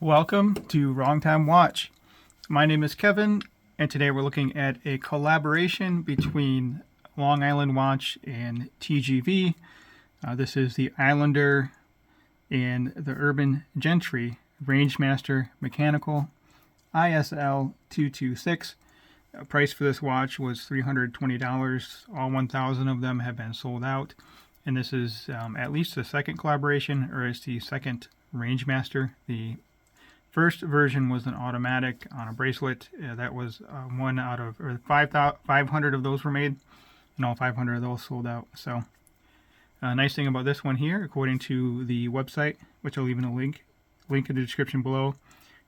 Welcome to Wrong Time Watch. My name is Kevin, and today we're looking at a collaboration between Long Island Watch and TGV. This is the Islander and the Urban Gentry Rangemaster Mechanical ISL 226. Price for this watch was $320. All 1,000 of them have been sold out, and this is at least the second collaboration, or it's the second Rangemaster. The first version was an automatic on a bracelet. That was one out of 500 of those were made, and all 500 of those sold out. So, nice thing about this one here, according to the website, which I'll leave in a link in the description below,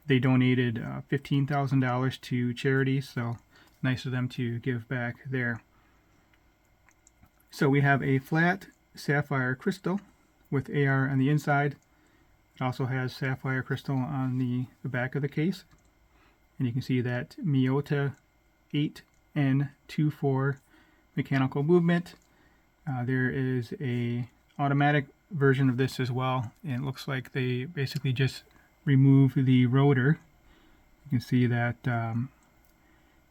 they donated $15,000 to charity. So, nice of them to give back there. So we have a flat sapphire crystal with AR on the inside. It also has sapphire crystal on the back of the case. And you can see that Miyota 8N24 mechanical movement. There is a automatic version of this as well. And it looks like they basically just remove the rotor. You can see that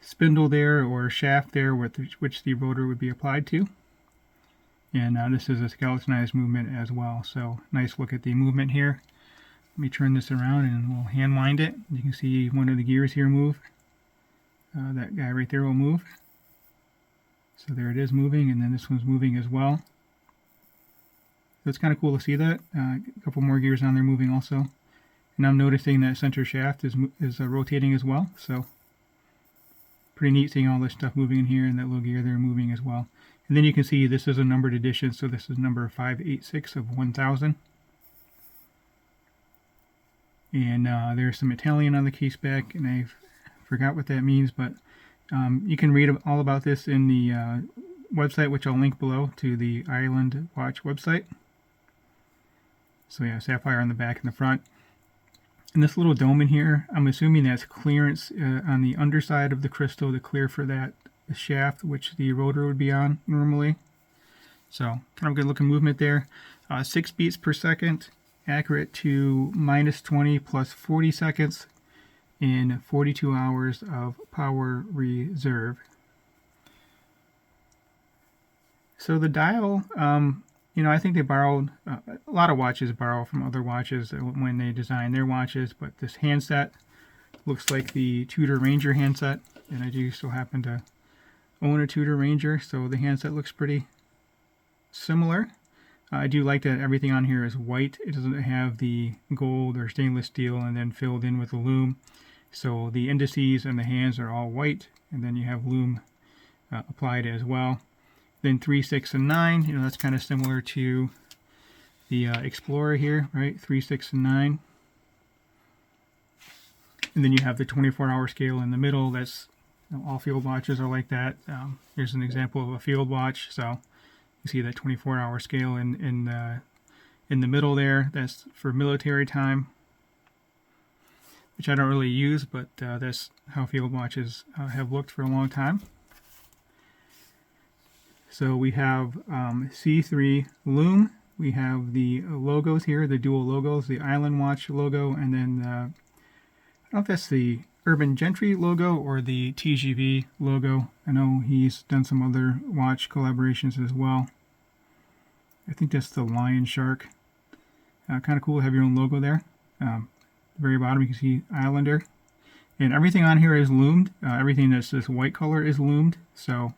spindle there, or shaft there, with which the rotor would be applied to. And this is a skeletonized movement as well. So nice look at the movement here. Let me turn this around and we'll hand wind it. You can see one of the gears here move. That guy right there will move. So there it is moving, and then this one's moving as well. So it's kind of cool to see that. A couple more gears on there moving also. And I'm noticing that center shaft is rotating as well. So pretty neat seeing all this stuff moving in here, and that little gear there moving as well. And then you can see this is a numbered edition, so this is number 586 of 1000. And there's some Italian on the case back, and I forgot what that means, but you can read all about this in the website, which I'll link below to the Island Watch website. So yeah, sapphire on the back and the front. And this little dome in here, I'm assuming that's clearance on the underside of the crystal to clear for that shaft, which the rotor would be on normally. So kind of good looking movement there. 6 beats per second. Accurate to -20 plus 40 seconds in 42 hours of power reserve. So the dial, I think they borrowed, a lot of watches borrow from other watches when they design their watches, but this handset looks like the Tudor Ranger handset, and I do still happen to own a Tudor Ranger, so the handset looks pretty similar. I do like that everything on here is white. It doesn't have the gold or stainless steel and then filled in with the lume. So the indices and the hands are all white, and then you have lume applied as well. Then 3, 6, and 9, that's kind of similar to the Explorer here, right? 3, 6, and 9. And then you have the 24-hour scale in the middle. That's all field watches are like that. Here's an example of a field watch. So you see that 24-hour scale in the middle there. That's for military time, which I don't really use, but that's how field watches have looked for a long time. So we have C3 Lume. We have the logos here, the dual logos, the Island Watch logo, and then I don't know if that's the Urban Gentry logo or the TGV logo. I know he's done some other watch collaborations as well. I think that's the Lion Shark. Kind of cool to have your own logo there. Very bottom you can see Islander. And everything on here is loomed. Everything that's this white color is loomed. So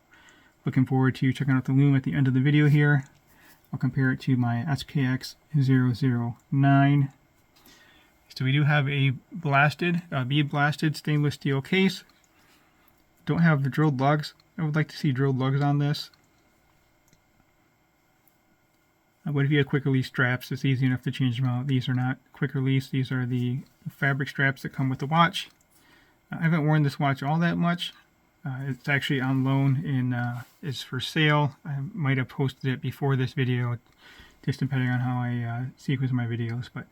looking forward to checking out the lume at the end of the video here. I'll compare it to my SKX 009. So we do have a bead blasted stainless steel case. Don't have the drilled lugs. I would like to see drilled lugs on this. But if you have quick release straps, it's easy enough to change them out. These are not quick release. These are the fabric straps that come with the watch. I haven't worn this watch all that much. It's actually on loan and is for sale. I might have posted it before this video, just depending on how I sequence my videos. But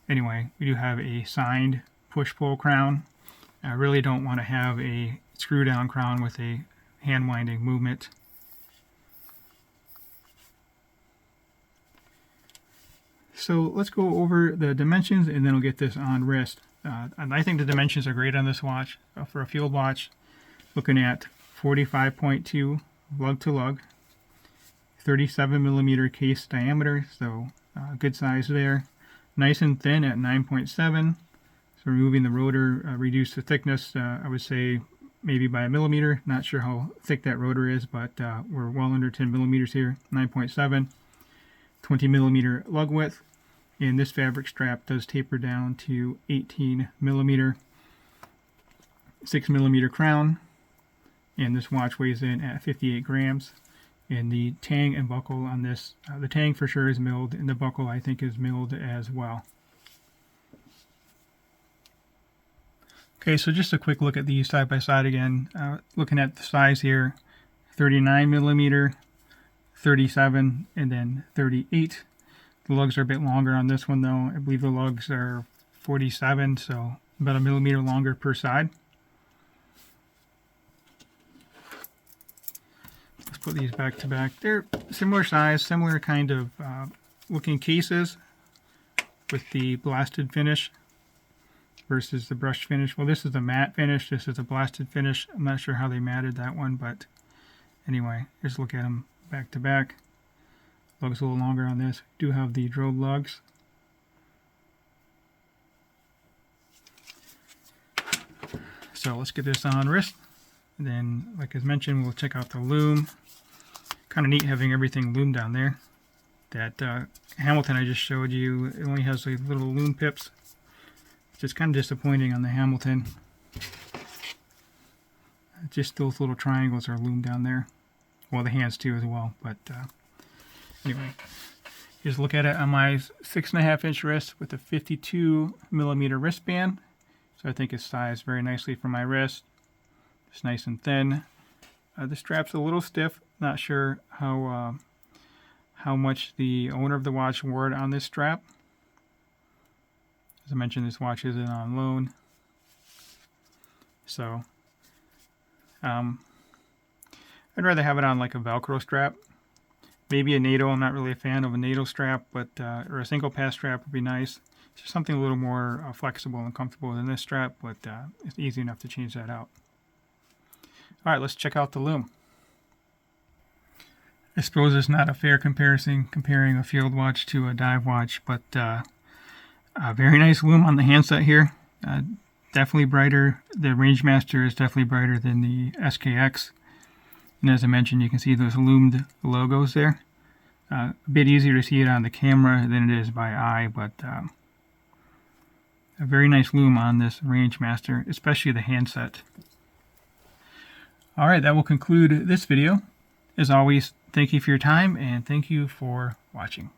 anyway, we do have a signed push-pull crown. I really don't want to have a screw-down crown with a hand-winding movement. So let's go over the dimensions and then we'll get this on wrist. And I think the dimensions are great on this watch. For a field watch, looking at 45.2 lug to lug, 37 millimeter case diameter, so good size there. Nice and thin at 9.7. So removing the rotor reduced the thickness, I would say maybe by a millimeter. Not sure how thick that rotor is, but we're well under 10 millimeters here. 9.7, 20 millimeter lug width, and this fabric strap does taper down to 18 millimeter, 6 millimeter crown, and this watch weighs in at 58 grams. And the tang and buckle on this, the tang for sure is milled, and the buckle I think is milled as well. Okay, so just a quick look at these side by side again. Looking at the size here, 39 millimeter, 37, and then 38. The lugs are a bit longer on this one though. I believe the lugs are 47, so about a millimeter longer per side. Let's put these back to back. They're similar size, similar kind of looking cases with the blasted finish versus the brushed finish. Well, this is a matte finish. This is a blasted finish. I'm not sure how they matted that one, but anyway, just look at them back to back. Lugs a little longer on this. Do have the drobe lugs. So let's get this on wrist. And then, like I mentioned, we'll check out the lume. Kind of neat having everything loomed down there. That Hamilton I just showed you, it only has like little lume pips. It's kind of disappointing on the Hamilton. Just those little triangles are loomed down there. Well, the hands too as well. But anyway, just look at it on my 6.5 inch wrist with a 52 millimeter wristband. So I think it's sized very nicely for my wrist. It's nice and thin. The strap's a little stiff. Not sure how much the owner of the watch wore it on this strap. As I mentioned, this watch isn't on loan. So I'd rather have it on like a Velcro strap. Maybe a NATO. I'm not really a fan of a NATO strap, but or a single pass strap would be nice. It's just something a little more flexible and comfortable than this strap, but it's easy enough to change that out. All right, let's check out the lume. I suppose it's not a fair comparison comparing a field watch to a dive watch, but a very nice lume on the handset here. Definitely brighter. The Rangemaster is definitely brighter than the SKX. And as I mentioned, you can see those loomed logos there. A bit easier to see it on the camera than it is by eye, but a very nice lume on this Rangemaster, especially the handset. Alright, that will conclude this video. As always, thank you for your time and thank you for watching.